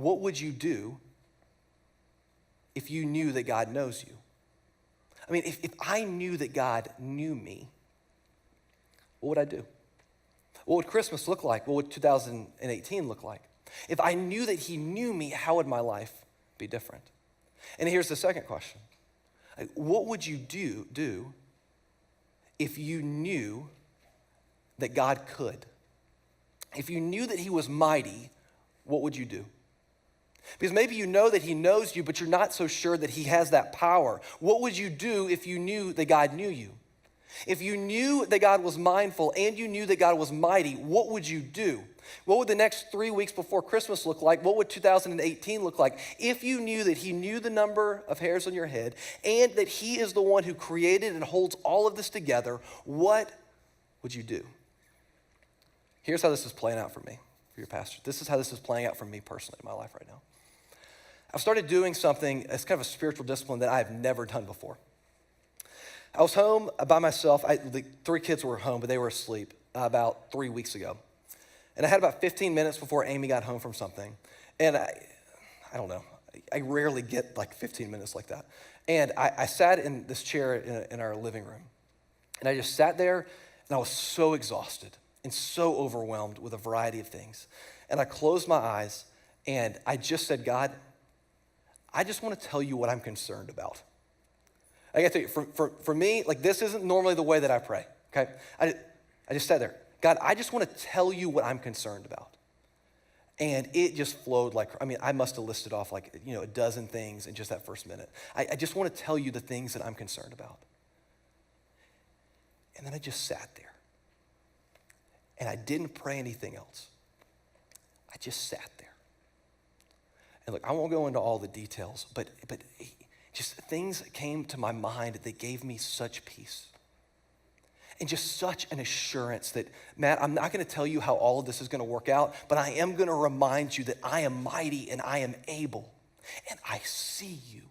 what would you do if you knew that God knows you? I mean, if I knew that God knew me, what would I do? What would Christmas look like? What would 2018 look like? If I knew that he knew me, how would my life be different? And here's the second question. What would you do if you knew that God could? If you knew that he was mighty, what would you do? Because maybe you know that he knows you, but you're not so sure that he has that power. What would you do if you knew that God knew you? If you knew that God was mindful and you knew that God was mighty, what would you do? What would the next 3 weeks before Christmas look like? What would 2018 look like? If you knew that he knew the number of hairs on your head and that he is the one who created and holds all of this together, what would you do? Here's how this is playing out for me, for your pastor. This is how this is playing out for me personally in my life right now. I've started doing something, it's kind of a spiritual discipline that I have never done before. I was home by myself. The 3 kids were home, but they were asleep about 3 weeks ago. And I had about 15 minutes before Amy got home from something. And I don't know, I rarely get like 15 minutes like that. And I sat in this chair in our living room. And I just sat there and I was so exhausted and so overwhelmed with a variety of things. And I closed my eyes and I just said, God, I just want to tell you what I'm concerned about. I got to tell you, for me, like this isn't normally the way that I pray, okay? I just sat there. God, I just want to tell you what I'm concerned about. And it just flowed like, I must have listed off like, a dozen things in just that first minute. I just want to tell you the things that I'm concerned about. And then I just sat there. And I didn't pray anything else. I just sat there. And look, I won't go into all the details, but just things came to my mind that gave me such peace. And just such an assurance that, Matt, I'm not going to tell you how all of this is going to work out, but I am going to remind you that I am mighty and I am able and I see you.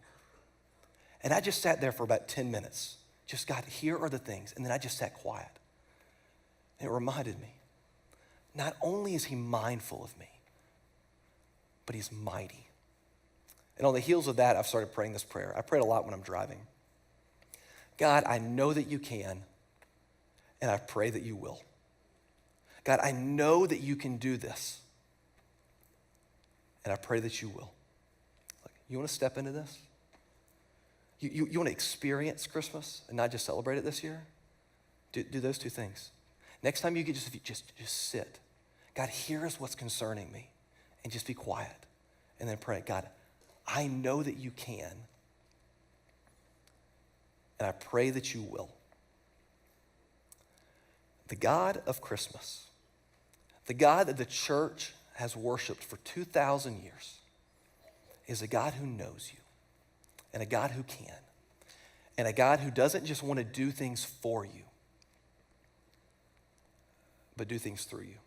And I just sat there for about 10 minutes. Just, God, here are the things. And then I just sat quiet. And it reminded me, not only is he mindful of me, but he's mighty. And on the heels of that, I've started praying this prayer. I pray it a lot when I'm driving. God, I know that you can. And I pray that you will. God, I know that you can do this. And I pray that you will. Like, you want to step into this? You want to experience Christmas and not just celebrate it this year? Do those two things. Next time you get just sit. God, here is what's concerning me. And just be quiet. And then pray, God, I know that you can. And I pray that you will. The God of Christmas, the God that the church has worshiped for 2,000 years, is a God who knows you, and a God who can, and a God who doesn't just want to do things for you, but do things through you.